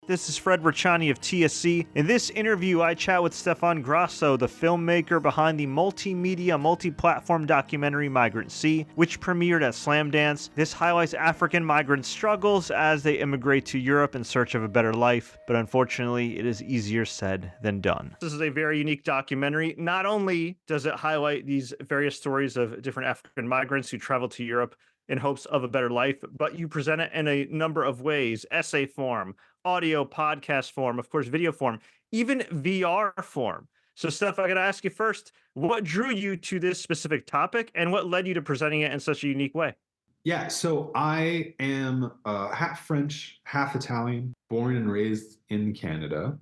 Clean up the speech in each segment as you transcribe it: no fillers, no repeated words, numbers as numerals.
This is Fred Rachani of TSC. In this interview, I chat with Stephane Grasso, the filmmaker behind the multimedia, multi-platform documentary Migrant, which premiered at Slamdance. This highlights African migrant struggles as they immigrate to Europe in search of a better life, but unfortunately, it is easier said than done. This is a very unique documentary. Not only does it highlight these various stories of different African migrants who travel to Europe in hopes of a better life, but you present it in a number of ways: essay form, audio podcast form, of course, video form, even VR form. So, Steph, I got to ask you first, what drew you to this specific topic and what led you to presenting it in such a unique way? Yeah, so I am half French, half Italian, born and raised in Canada.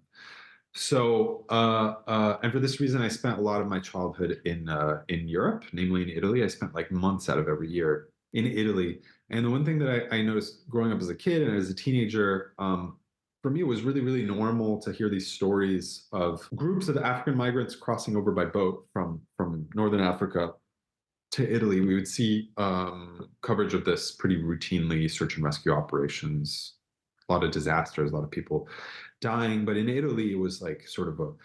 So, and for this reason, I spent a lot of my childhood in Europe, namely in Italy. I spent like months out of every year in Italy. And the one thing that I noticed growing up as a kid and as a teenager, for me, it was really, really normal to hear these stories of groups of African migrants crossing over by boat from Northern Africa to Italy. We would see coverage of this pretty routinely, search and rescue operations, a lot of disasters, a lot of people dying. But in Italy, it was like sort of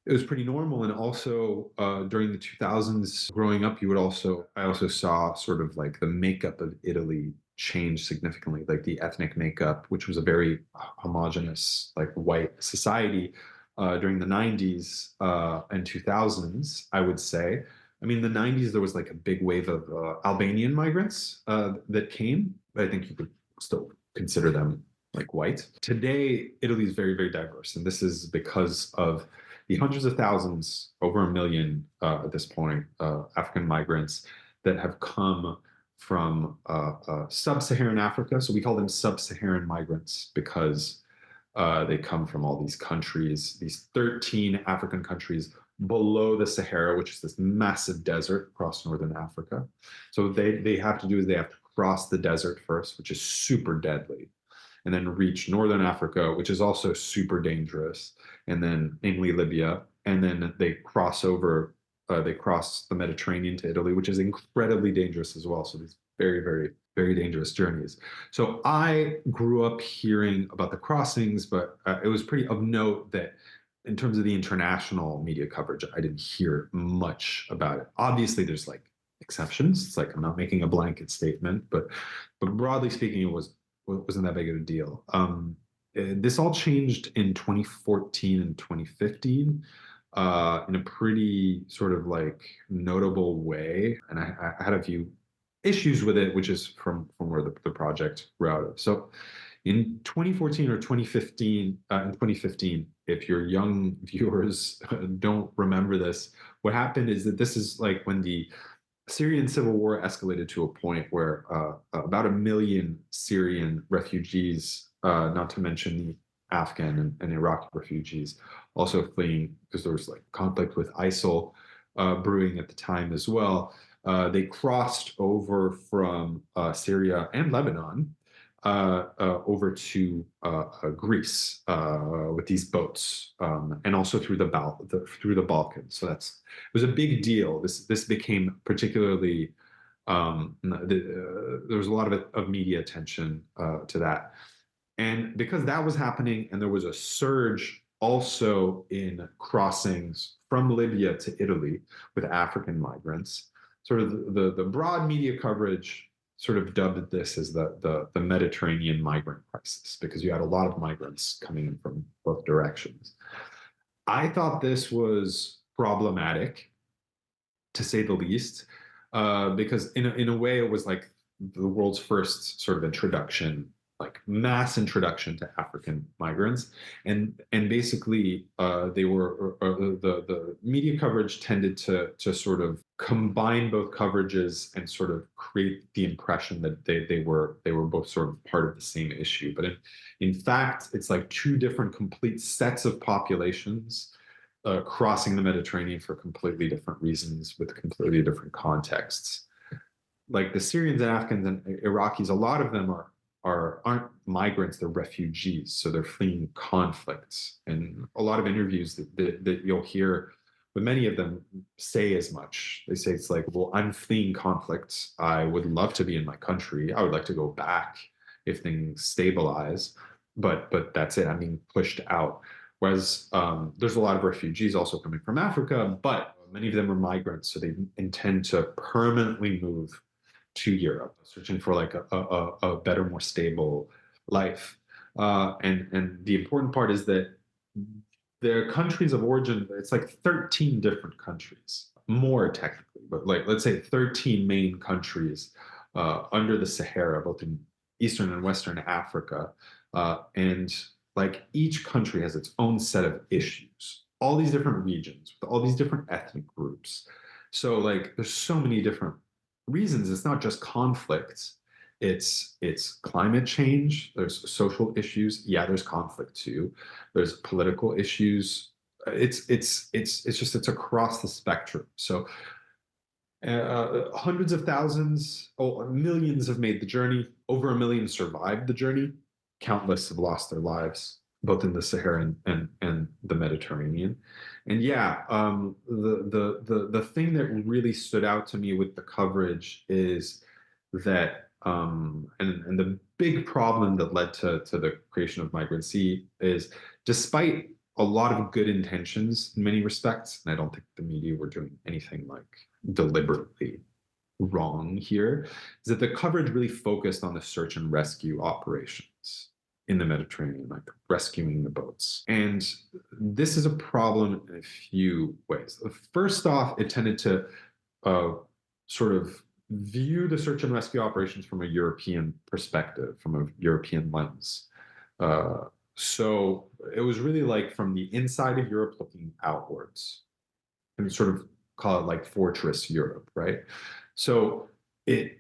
it was pretty normal. And also during the 2000s, growing up, I also saw sort of like the makeup of Italy change significantly, like the ethnic makeup, which was a very homogenous, like white society during the 90s and 2000s, I would say. I mean, the 90s, there was like a big wave of Albanian migrants that came, but I think you could still consider them like white. Today, Italy is very, very diverse. And this is because of the hundreds of thousands, over a million at this point, African migrants that have come from sub-Saharan Africa. So we call them sub-Saharan migrants because they come from all these countries, these 13 African countries below the Sahara, which is this massive desert across northern Africa. So they have to do is they have to cross the desert first, which is super deadly, and then reach northern Africa, which is also super dangerous, and then namely Libya, and then they cross over, they cross the Mediterranean to Italy, which is incredibly dangerous as well. So these very, very, very dangerous journeys. So I grew up hearing about the crossings, but it was pretty of note that in terms of the international media coverage, I didn't hear much about it. Obviously, there's like exceptions. It's like I'm not making a blanket statement, but broadly speaking, wasn't that big of a deal. This all changed in 2014 and 2015 in a pretty sort of like notable way, and I had a few issues with it, which is from where the project grew out of. So in 2014 or 2015, in 2015, if your young viewers don't remember this, what happened is that this is like when the Syrian civil war escalated to a point where about 1 million Syrian refugees, not to mention the Afghan and Iraqi refugees, also fleeing because there was like conflict with ISIL brewing at the time as well. They crossed over from Syria and Lebanon over to Greece with these boats, and also through the Balkans. So it was a big deal. This became particularly there was a lot of media attention to that, and because that was happening, and there was a surge also in crossings from Libya to Italy with African migrants. Sort of the broad media coverage sort of dubbed this as the Mediterranean migrant crisis, because you had a lot of migrants coming in from both directions. I thought this was problematic, to say the least, because in a way it was like the world's first sort of introduction, like mass introduction to African migrants, and basically they were the media coverage tended to sort of combine both coverages and sort of create the impression that they were both sort of part of the same issue. But in fact, it's like two different complete sets of populations crossing the Mediterranean for completely different reasons with completely different contexts. Like the Syrians and Afghans and Iraqis, a lot of them aren't migrants, they're refugees. So they're fleeing conflicts. And a lot of interviews that you'll hear with many of them say as much. They say it's like, well, I'm fleeing conflicts. I would love to be in my country. I would like to go back if things stabilize. but that's it. I'm being pushed out. Whereas there's a lot of refugees also coming from Africa, but many of them are migrants, so they intend to permanently move to Europe, searching for like a better, more stable life. And the important part is that their countries of origin, it's like 13 different countries, more technically, but like let's say 13 main countries under the Sahara, both in Eastern and Western Africa. And like each country has its own set of issues, all these different regions, with all these different ethnic groups. So like there's so many different reasons. It's not just conflicts. It's climate change. There's social issues. Yeah, there's conflict too. There's political issues. It's across the spectrum. So hundreds of thousands, oh, millions have made the journey. Over a million survived the journey. Countless have lost their lives, both in the Sahara and the Mediterranean. And yeah, the thing that really stood out to me with the coverage is that and the big problem that led to the creation of Migrant is despite a lot of good intentions in many respects, and I don't think the media were doing anything like deliberately wrong here, is that the coverage really focused on the search and rescue operations in the Mediterranean, like rescuing the boats. And this is a problem in a few ways. First off, it tended to sort of view the search and rescue operations from a European perspective, from a European lens. So it was really like from the inside of Europe looking outwards, and sort of call it like Fortress Europe, right? So it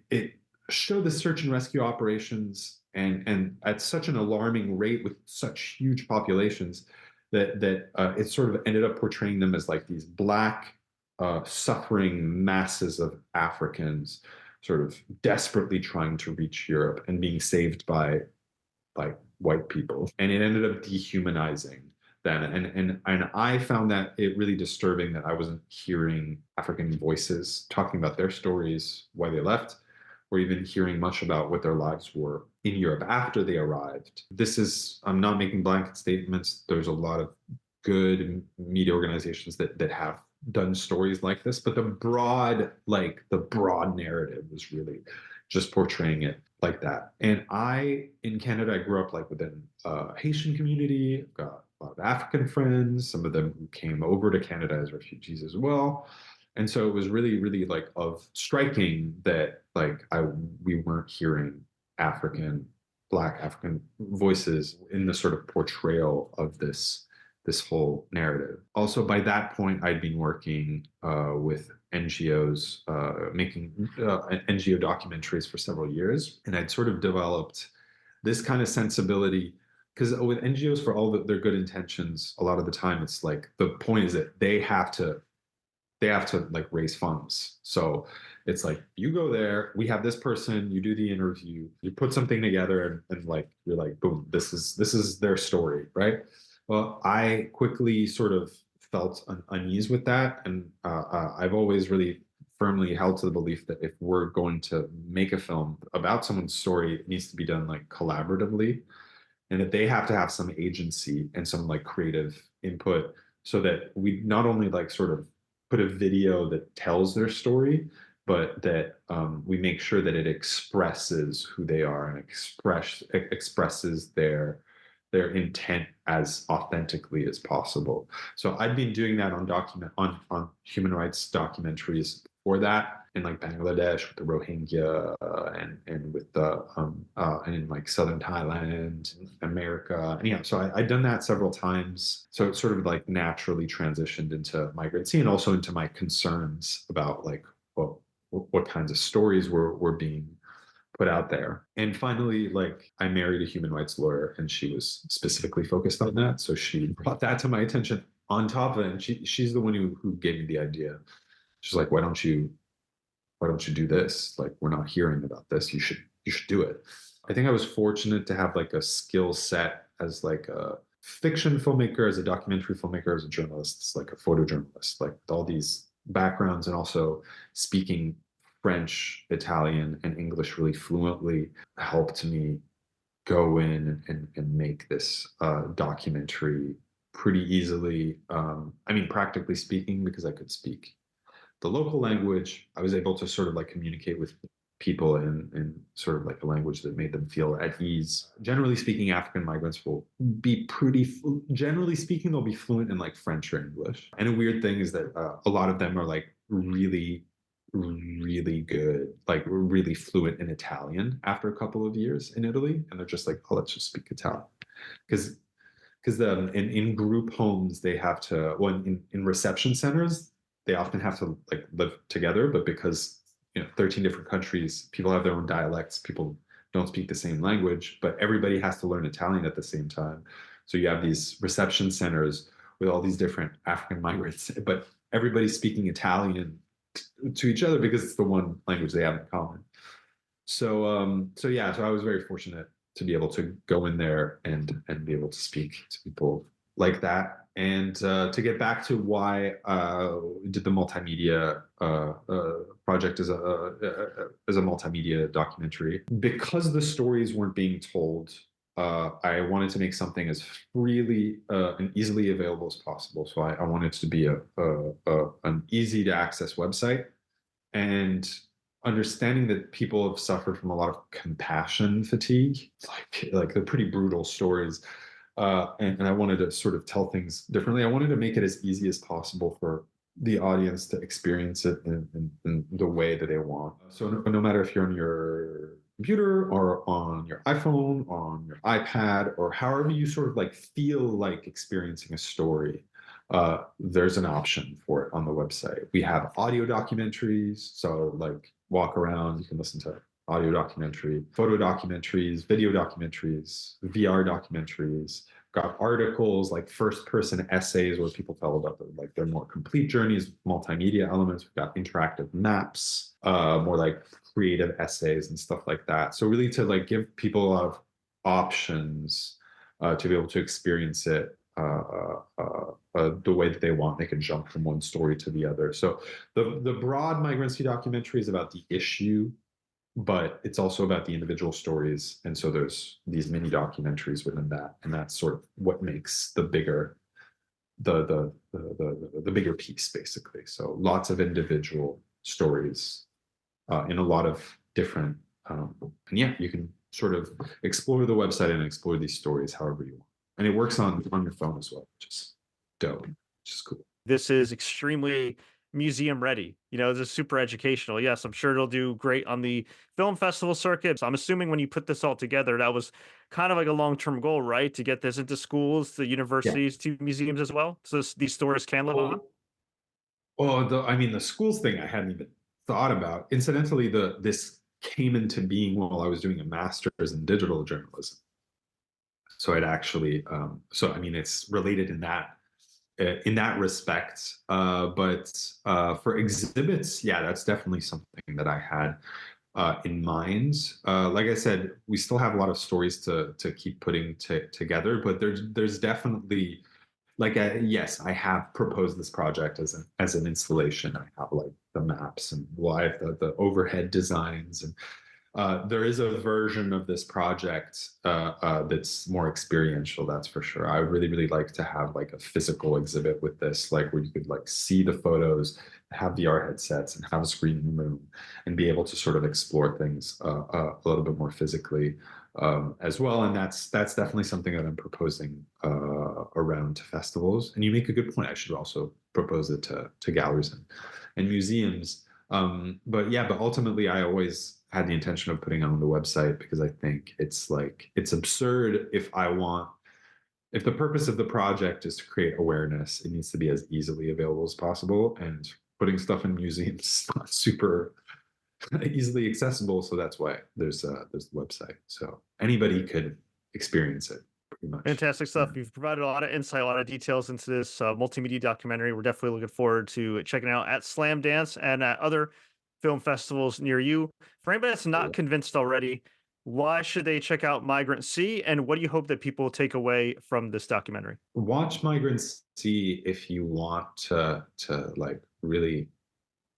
showed the search and rescue operations and at such an alarming rate with such huge populations that it sort of ended up portraying them as like these black suffering masses of Africans sort of desperately trying to reach Europe and being saved by white people. And it ended up dehumanizing them. And I found that it really disturbing that I wasn't hearing African voices talking about their stories, why they left, or even hearing much about what their lives were in Europe after they arrived. I'm not making blanket statements. There's a lot of good media organizations that have done stories like this, but the broad narrative was really just portraying it like that. And in Canada, I grew up like within a Haitian community. I've got a lot of African friends, some of them who came over to Canada as refugees as well. And so it was really, really like of striking that we weren't hearing Black African voices in the sort of portrayal of this whole narrative. Also, by that point, I'd been working with NGOs, making NGO documentaries for several years, and I'd sort of developed this kind of sensibility because with NGOs, for all their good intentions, a lot of the time it's like the point is that they have to like raise funds. So it's like you go there, we have this person, you do the interview, you put something together, and like you're like, boom, this is their story, right? Well, I quickly sort of felt unease with that, and I've always really firmly held to the belief that if we're going to make a film about someone's story, it needs to be done like collaboratively, and that they have to have some agency and some like creative input, so that we not only like sort of put a video that tells their story, but that we make sure that it expresses who they are and expresses their intent as authentically as possible. So I've been doing that on human rights documentaries before that, in like Bangladesh with the Rohingya and with the and in like southern Thailand, America. And yeah, so I'd done that several times. So it sort of like naturally transitioned into Migrant and also into my concerns about like what kinds of stories were being put out there. And finally, like I married a human rights lawyer, and she was specifically focused on that. So she brought that to my attention on top of it. And she's the one who gave me the idea. She's like, why don't you do this? Like, we're not hearing about this. You should do it. I think I was fortunate to have like a skill set as like a fiction filmmaker, as a documentary filmmaker, as a journalist, like a photojournalist, like with all these backgrounds, and also speaking French, Italian, and English really fluently helped me go in and make this documentary pretty easily. I mean, practically speaking, because I could speak the local language, I was able to sort of like communicate with people in sort of like a language that made them feel at ease. Generally speaking, African migrants will be generally speaking, they'll be fluent in like French or English. And a weird thing is that a lot of them are like really, really good, like really fluent in Italian after a couple of years in Italy. And they're just like, oh, let's just speak Italian. Because in group homes they have to, well, in reception centers they often have to like live together, but because 13 different countries, people have their own dialects, people don't speak the same language, but everybody has to learn Italian at the same time. So you have these reception centers with all these different African migrants, but everybody's speaking Italian to each other because it's the one language they have in common. So yeah, so I was very fortunate to be able to go in there and be able to speak to people like that. And to get back to why we did the multimedia project as a multimedia documentary, because the stories weren't being told. I wanted to make something as freely and easily available as possible. So I wanted it to be an easy to access website, and understanding that people have suffered from a lot of compassion fatigue, like they're pretty brutal stories, and I wanted to sort of tell things differently. I wanted to make it as easy as possible for the audience to experience it in the way that they want. So no matter if you're on your computer or on your iPhone, on your iPad, or however you sort of like feel like experiencing a story, there's an option for it on the website. We have audio documentaries, so like walk around, you can listen to audio documentary, photo documentaries, video documentaries, VR documentaries. Got articles like first-person essays where people tell about their more complete journeys, multimedia elements. We've got interactive maps, more like creative essays and stuff like that. So really to like give people a lot of options to be able to experience it the way that they want. They can jump from one story to the other. So the broad migrancy documentary is about the issue, but it's also about the individual stories. And so there's these mini documentaries within that, and that's sort of what makes the bigger the bigger piece, basically. So lots of individual stories in a lot of different and yeah, you can sort of explore the website and explore these stories however you want. And it works on your phone as well, which is dope, which is cool. This is extremely museum ready. This is super educational. Yes, I'm sure it'll do great on the film festival circuit. So I'm assuming when you put this all together, that was kind of like a long-term goal, right? To get this into schools, to Yeah. universities, to museums as well. So these stories can live on. Well, I mean, the schools thing I hadn't even thought about. Incidentally, this came into being while I was doing a master's in digital journalism. So it actually, so I mean, it's related in that respect. But for exhibits, yeah, that's definitely something that I had in mind. Like I said, we still have a lot of stories to keep putting together, but there's definitely like yes, I have proposed this project as an installation. I have like the maps and I have the overhead designs, and there is a version of this project that's more experiential, that's for sure. I would really, really like to have like a physical exhibit with this, like where you could like see the photos, have VR headsets, and have a screen in the room, and be able to sort of explore things a little bit more physically as well. And that's definitely something that I'm proposing around to festivals. And you make a good point. I should also propose it to galleries and museums. But yeah, but ultimately, I always had the intention of putting it on the website because I think it's absurd if the purpose of the project is to create awareness, it needs to be as easily available as possible. And putting stuff in museums is not super easily accessible. So that's why there's the website. So anybody could experience it pretty much. Fantastic Yeah. stuff. You've provided a lot of insight, a lot of details into this multimedia documentary. We're definitely looking forward to checking it out at Slam Dance and at other film festivals near you. For anybody that's not convinced already, why should they check out Migrant C? And what do you hope that people take away from this documentary? Watch Migrants see if you want to like really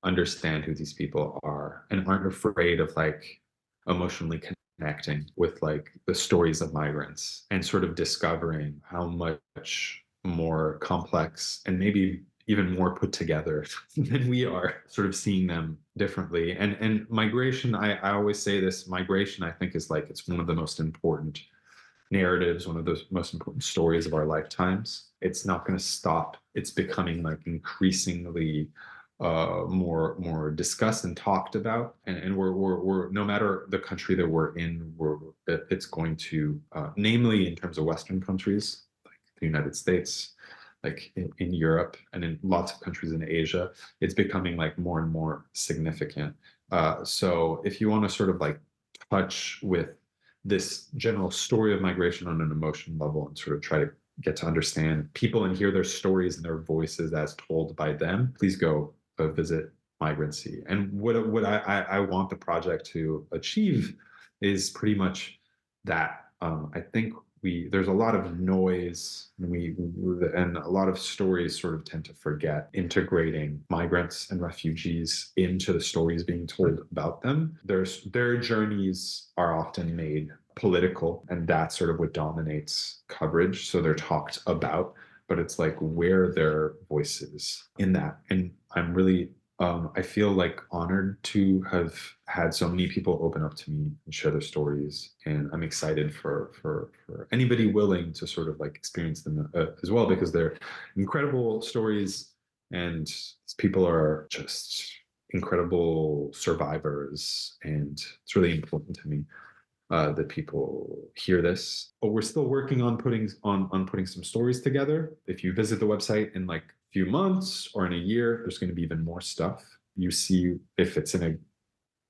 understand who these people are and aren't afraid of like emotionally connecting with like the stories of migrants and sort of discovering how much more complex and maybe even more put together than we are, sort of seeing them differently. And migration, I always say this, migration, I think, is like, it's one of the most important narratives, one of the most important stories of our lifetimes. It's not going to stop. It's becoming like increasingly more discussed and talked about, and we're no matter the country that we're in, it's going to, namely in terms of Western countries like the United States, like in Europe and in lots of countries in Asia, it's becoming like more and more significant. So if you want to sort of like touch with this general story of migration on an emotion level and sort of try to get to understand people and hear their stories and their voices as told by them, please go visit Migrancy. And what I want the project to achieve is pretty much that. I think there's a lot of noise, and a lot of stories sort of tend to forget integrating migrants and refugees into the stories being told about them. Their journeys are often made political, and that's sort of what dominates coverage. So they're talked about, but it's like, where are their voices in that? And I'm really I feel like honored to have had so many people open up to me and share their stories, and I'm excited for anybody willing to sort of like experience them as well, because they're incredible stories, and people are just incredible survivors, and it's really important to me that people hear this. But we're still working on putting some stories together. If you visit the website in like a few months or in a year, there's going to be even more stuff. You see, if it's in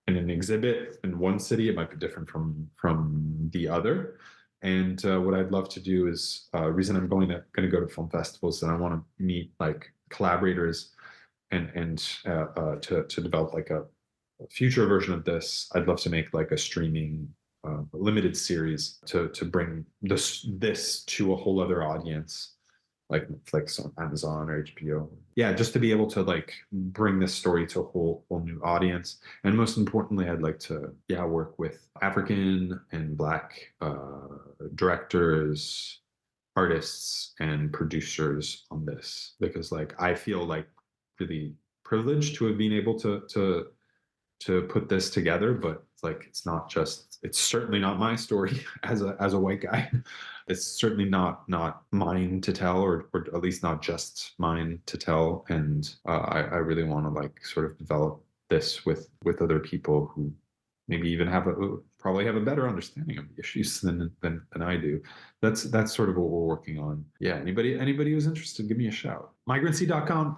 an exhibit in one city, it might be different from the other. And what I'd love to do is, reason I'm going to go to film festivals, and I want to meet like collaborators and to develop like a future version of this. I'd love to make like a streaming limited series to bring this to a whole other audience, like Netflix on Amazon or HBO. Yeah, just to be able to like bring this story to a whole new audience. And most importantly, I'd like to work with African and Black directors, artists, and producers on this, because like I feel like really privileged to have been able to put this together. But like, it's certainly not my story as a white guy. It's certainly not mine to tell, or at least not just mine to tell. And I really want to like sort of develop this with other people who maybe even probably have a better understanding of the issues than I do. That's sort of what we're working on. Yeah, anybody who's interested, give me a shout. Migrancy.com.